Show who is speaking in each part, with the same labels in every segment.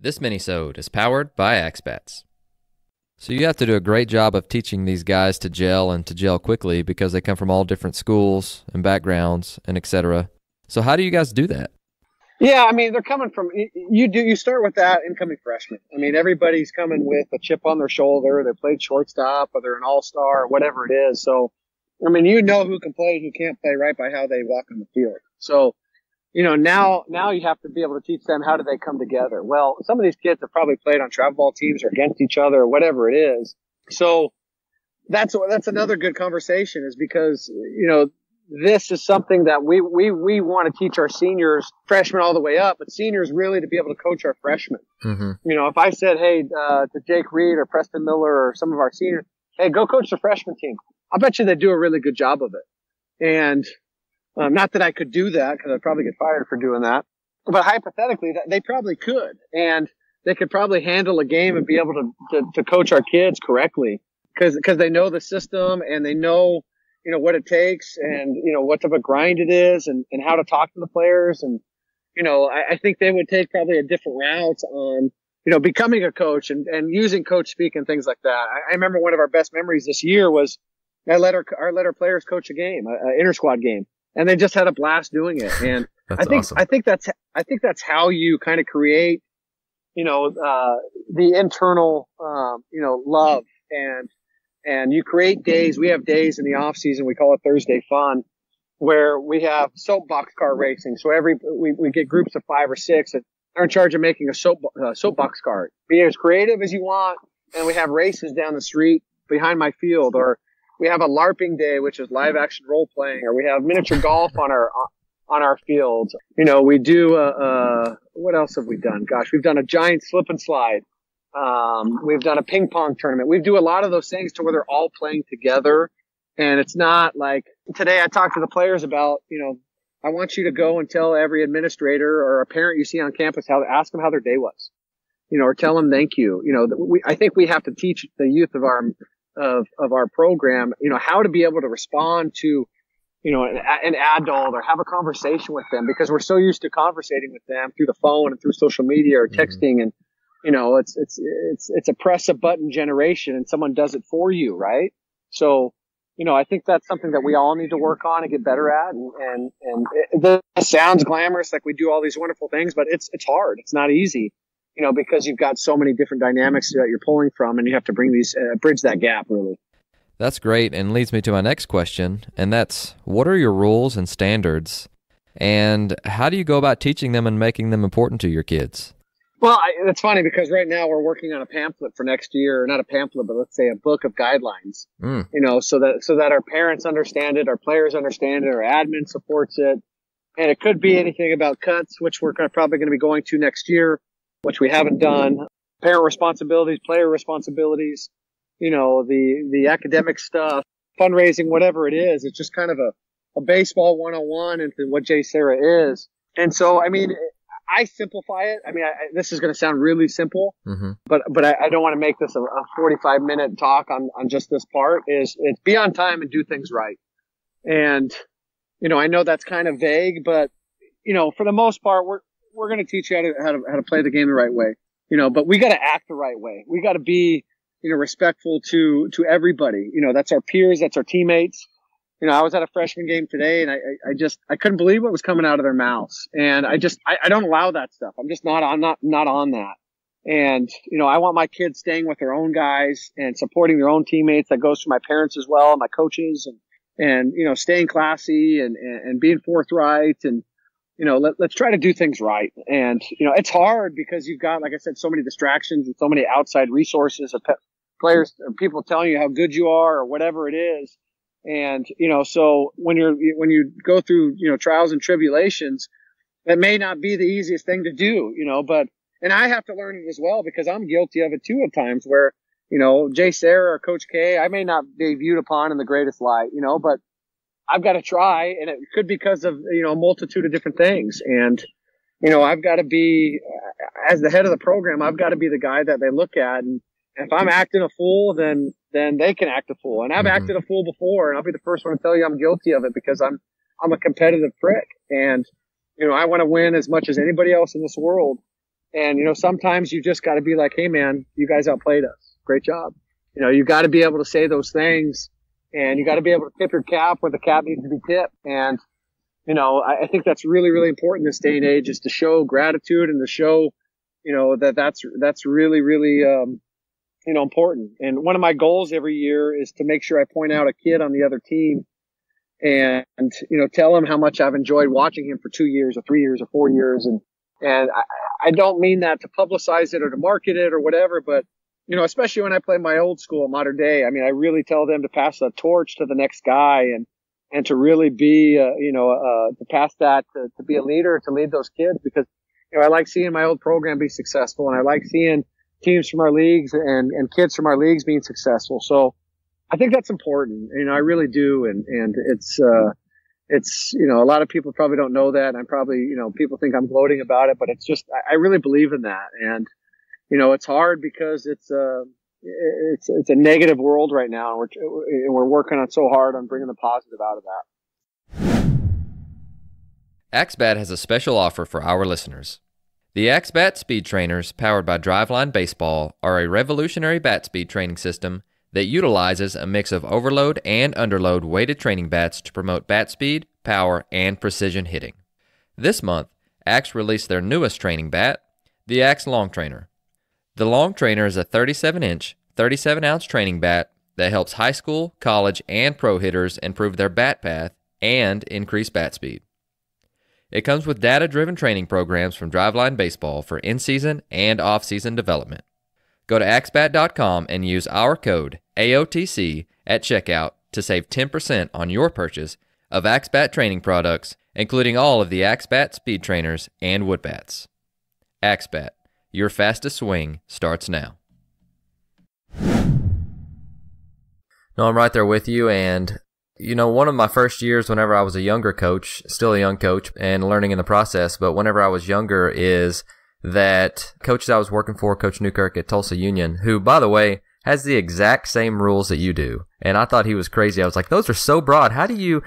Speaker 1: This minisode is powered by Axbats. So you have to do a great job of teaching these guys to gel and to gel quickly because they come from all different schools and backgrounds and etc. So how do you guys do that?
Speaker 2: Yeah, I mean, they're coming from, you start with that incoming freshman. I mean, everybody's coming with a chip on their shoulder. They played shortstop or they're an all-star or whatever it is. So, I mean, you know who can play, who can't play right by how they walk on the field. So, now you have to be able to teach them how do they come together. Well, some of these kids have probably played on travel ball teams or against each other or whatever it is. So that's another good conversation is because, this is something that we want to teach our seniors, freshmen all the way up, but seniors really to be able to coach our freshmen.
Speaker 1: Mm-hmm.
Speaker 2: If I said, hey, to Jake Reed or Preston Miller or some of our seniors, hey, go coach the freshman team. I bet you they do a really good job of it. And not that I could do that because I'd probably get fired for doing that. But hypothetically, they probably could. And they could probably handle a game and be able to coach our kids correctly because they know the system and they know, what it takes and, what type of grind it is and how to talk to the players. And, I think they would take probably a different route on, becoming a coach and using coach speak and things like that. I remember one of our best memories this year was I let our players coach a game, an inter-squad game. And they just had a blast doing it. And
Speaker 1: Awesome.
Speaker 2: I think that's how you kind of create, the internal, love and you create days. We have days in the off season. We call it Thursday Fun where we have soapbox car racing. So we get groups of 5 or 6 that are in charge of making a soapbox car. Be as creative as you want. And we have races down the street behind my field or, we have a LARPing day, which is live action role playing, or we have miniature golf on our field. We do, what else have we done? Gosh, we've done a giant slip and slide. We've done a ping pong tournament. We do a lot of those things to where they're all playing together. And it's not like today I talked to the players about, I want you to go and tell every administrator or a parent you see on campus ask them how their day was, or tell them thank you. I think we have to teach the youth of our program, how to be able to respond to, an adult or have a conversation with them because we're so used to conversating with them through the phone and through social media or texting. And, it's a press a button generation and someone does it for you. Right. So, I think that's something that we all need to work on and get better at. And it sounds glamorous, like we do all these wonderful things, but it's hard. It's not easy. Because you've got so many different dynamics that you're pulling from and you have to bring these, bridge that gap really.
Speaker 1: That's great and leads me to my next question, and that's what are your rules and standards and how do you go about teaching them and making them important to your kids?
Speaker 2: Well, it's funny because right now we're working on a pamphlet for next year, not a pamphlet, but let's say a book of guidelines, so that our parents understand it, our players understand it, our admin supports it. And it could be anything about cuts, which we're probably going to be going to next year, which we haven't done, parent responsibilities, player responsibilities, the academic stuff, fundraising, whatever it is. It's just kind of a baseball 101 into what JSerra is. And so, I mean, I simplify it. I mean, this is going to sound really simple, but I don't want to make this a 45-minute talk on just this part is it's be on time and do things right. And, I know that's kind of vague, but, for the most part, we're going to teach you how to play the game the right way, but we got to act the right way. We got to be, respectful to everybody. That's our peers. That's our teammates. I was at a freshman game today and I couldn't believe what was coming out of their mouths. And I don't allow that stuff. I'm just not on that. And, I want my kids staying with their own guys and supporting their own teammates. That goes to my parents as well, my coaches and, staying classy and being forthright and, let's try to do things right. And, it's hard because you've got, like I said, so many distractions and so many outside resources of players or people telling you how good you are or whatever it is. And, so when you go through, trials and tribulations, that may not be the easiest thing to do, and I have to learn it as well because I'm guilty of it too at times where, JSerra or Coach K, I may not be viewed upon in the greatest light, but I've got to try, and it could be because of, a multitude of different things. And, I've got to be, as the head of the program, I've got to be the guy that they look at. And if I'm acting a fool, then they can act a fool. And I've acted a fool before, and I'll be the first one to tell you I'm guilty of it because I'm a competitive prick. And, I want to win as much as anybody else in this world. And, sometimes you just got to be like, hey, man, you guys outplayed us. Great job. You got to be able to say those things, and you got to be able to tip your cap where the cap needs to be tipped. And, I think that's really, really important in this day and age, is to show gratitude and to show, that's really, really, important. And one of my goals every year is to make sure I point out a kid on the other team and, tell him how much I've enjoyed watching him for 2 years or 3 years or 4 years. And I don't mean that to publicize it or to market it or whatever, but, especially when I play my old school, modern day, I mean, I really tell them to pass the torch to the next guy and to really be, to pass that, to be a leader, to lead those kids, because, I like seeing my old program be successful, and I like seeing teams from our leagues and kids from our leagues being successful. So I think that's important. I really do. And it's, a lot of people probably don't know that. And I'm probably, people think I'm gloating about it, but it's just, I really believe in that. And, it's hard because it's a negative world right now. And we're working on so hard on bringing the positive out of that.
Speaker 1: AXBAT has a special offer for our listeners. The AXBAT Speed Trainers, powered by Driveline Baseball, are a revolutionary bat speed training system that utilizes a mix of overload and underload weighted training bats to promote bat speed, power, and precision hitting. This month, AX released their newest training bat, the AX Long Trainer. The Long Trainer is a 37-inch, 37-ounce training bat that helps high school, college, and pro hitters improve their bat path and increase bat speed. It comes with data-driven training programs from Driveline Baseball for in-season and off-season development. Go to axbat.com and use our code AOTC at checkout to save 10% on your purchase of AXBAT training products, including all of the AXBAT speed trainers and wood bats. AXBAT, your fastest swing starts now. No, I'm right there with you, and one of my first years whenever I was a younger coach, still a young coach and learning in the process, but whenever I was younger, is that coaches I was working for, Coach Newkirk at Tulsa Union, who, by the way, has the exact same rules that you do. And I thought he was crazy. I was like, those are so broad. How do you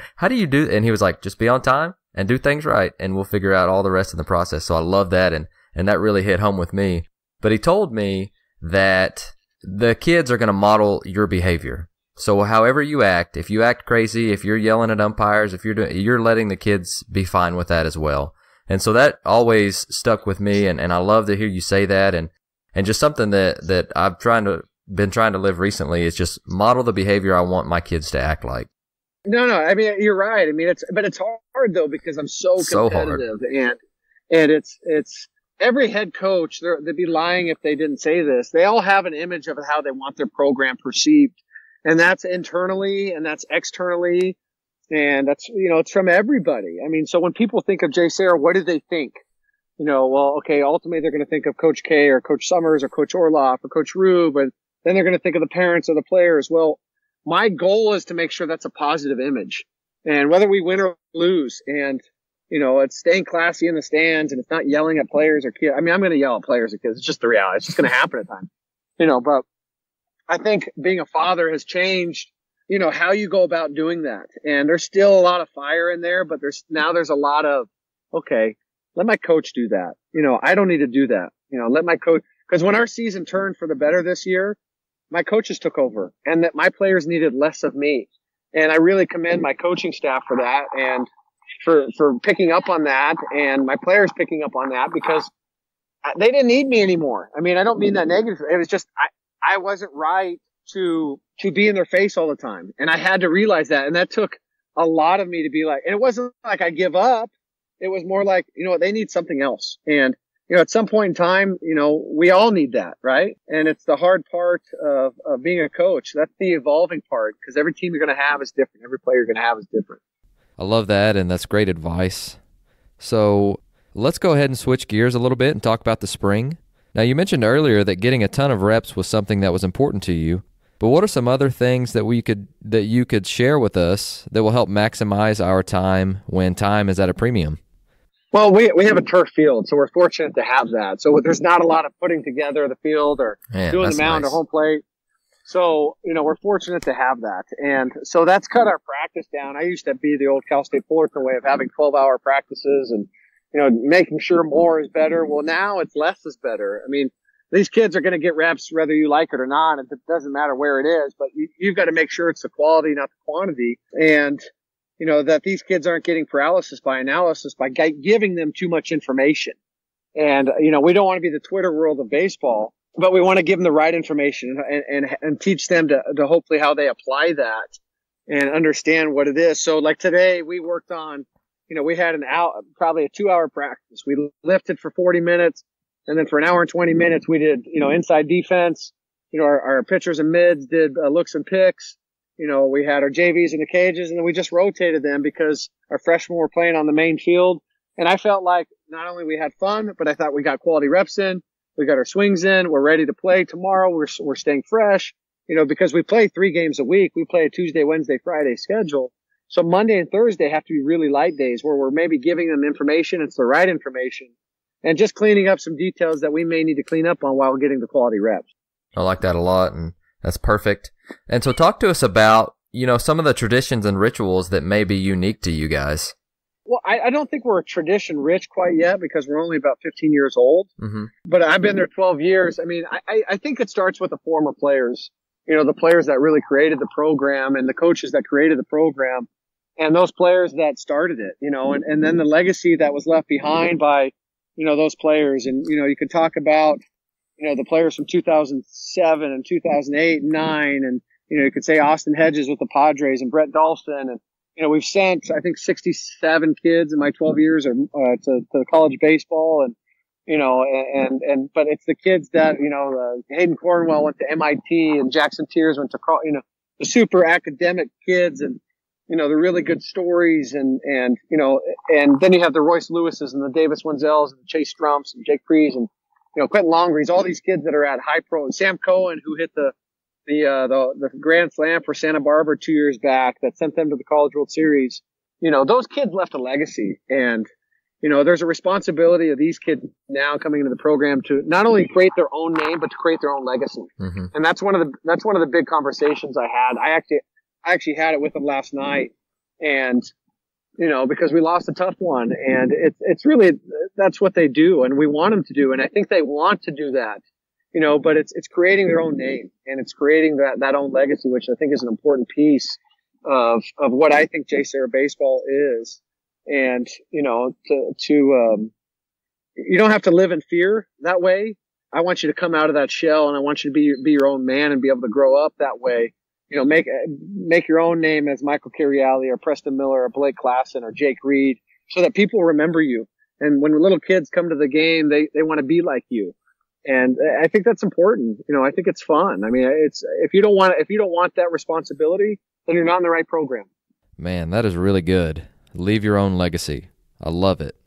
Speaker 1: do? And he was like, just be on time and do things right, and we'll figure out all the rest in the process. So I love that, and that really hit home with me. But he told me that the kids are going to model your behavior. So however you act, if you act crazy, if you're yelling at umpires, if you're letting the kids be fine with that as well. And so that always stuck with me, and I love to hear you say that, and just something that I've been trying to live recently is just model the behavior I want my kids to act like.
Speaker 2: No, I mean, you're right. I mean, it's hard though, because I'm so competitive, and it's every head coach, they'd be lying if they didn't say this. They all have an image of how they want their program perceived. And that's internally and that's externally. And that's, it's from everybody. I mean, so when people think of JSerra, what do they think? Well, okay, ultimately they're going to think of Coach K or Coach Summers or Coach Orloff or Coach Rube, and then they're going to think of the parents or the players. Well, my goal is to make sure that's a positive image. And whether we win or lose, and, it's staying classy in the stands, and it's not yelling at players or kids. I mean, I'm going to yell at players or kids. It's just the reality. It's just going to happen at times, but I think being a father has changed, how you go about doing that. And there's still a lot of fire in there, but there's a lot of, okay, let my coach do that. I don't need to do that. Let my coach, because when our season turned for the better this year, my coaches took over, and that my players needed less of me. And I really commend my coaching staff for that, and for picking up on that, and my players picking up on that, because they didn't need me anymore. I mean, I don't mean that negative. It was just, I wasn't right to be in their face all the time. And I had to realize that. And that took a lot of me to be like, and it wasn't like I give up. It was more like, they need something else. And, at some point in time, we all need that, right? And it's the hard part of being a coach. That's the evolving part, because every team you're going to have is different. Every player you're going to have is different.
Speaker 1: I love that. And that's great advice. So let's go ahead and switch gears a little bit and talk about the spring. Now, you mentioned earlier that getting a ton of reps was something that was important to you, but what are some other things that you could share with us that will help maximize our time when time is at a premium?
Speaker 2: Well, we have a turf field, so we're fortunate to have that. So there's not a lot of putting together the field or doing the mound or home plate. So, we're fortunate to have that. And so that's cut our practice down. I used to be the old Cal State Fullerton way of having 12-hour practices, and making sure more is better. Well, now it's less is better. I mean, these kids are going to get reps whether you like it or not. It doesn't matter where it is, but you've got to make sure it's the quality, not the quantity. And, that these kids aren't getting paralysis by analysis by giving them too much information. And, we don't want to be the Twitter world of baseball, but we want to give them the right information and teach them to hopefully how they apply that and understand what it is. So like today we worked on, we had probably a 2-hour practice. We lifted for 40 minutes. And then for an hour and 20 minutes, we did, inside defense. Our pitchers and mids did looks and picks. We had our JVs in the cages, and then we just rotated them because our freshmen were playing on the main field. And I felt like not only we had fun, but I thought we got quality reps in. We got our swings in. We're ready to play tomorrow. We're staying fresh, because we play 3 games a week. We play a Tuesday, Wednesday, Friday schedule. So Monday and Thursday have to be really light days where we're maybe giving them information. It's the right information. And just cleaning up some details that we may need to clean up on while getting the quality reps.
Speaker 1: I like that a lot, and that's perfect. And so talk to us about, some of the traditions and rituals that may be unique to you guys.
Speaker 2: Well, I don't think we're tradition rich quite yet because we're only about 15 years old. Mm-hmm. But I've been there 12 years. I mean, I think it starts with the former players, the players that really created the program and the coaches that created the program and those players that started it, and then the legacy that was left behind by those players. And, you could talk about, the players from 2007 and 2008 and 9. And, you could say Austin Hedges with the Padres and Brett Dalston. And, we've sent, I think, 67 kids in my 12 years to college baseball. And, but it's the kids that, Hayden Cornwell went to MIT and Jackson Tears went to, the super academic kids and, the really good stories and then you have the Royce Lewises and the Davis Wenzells and the Chase Strumps and Jake Prees and, Quentin Longrees, all these kids that are at high pro, and Sam Cohen, who hit the Grand Slam for Santa Barbara 2 years back that sent them to the College World Series. Those kids left a legacy, and, there's a responsibility of these kids now coming into the program to not only create their own name, but to create their own legacy. Mm-hmm. And that's one of the big conversations I had. I actually had it with them last night, and, because we lost a tough one, and it's really, that's what they do, and we want them to do, and I think they want to do that, but it's creating their own name, and it's creating that own legacy, which I think is an important piece of what I think JSerra baseball is. And, you don't have to live in fear that way. I want you to come out of that shell, and I want you to be your own man and be able to grow up that way. Make your own name as Michael Carriali or Preston Miller or Blake Klassen or Jake Reed so that people remember you. And when little kids come to the game, they want to be like you. And I think that's important. I think it's fun. I mean, if you don't want that responsibility, then you're not in the right program.
Speaker 1: Man, that is really good. Leave your own legacy. I love it.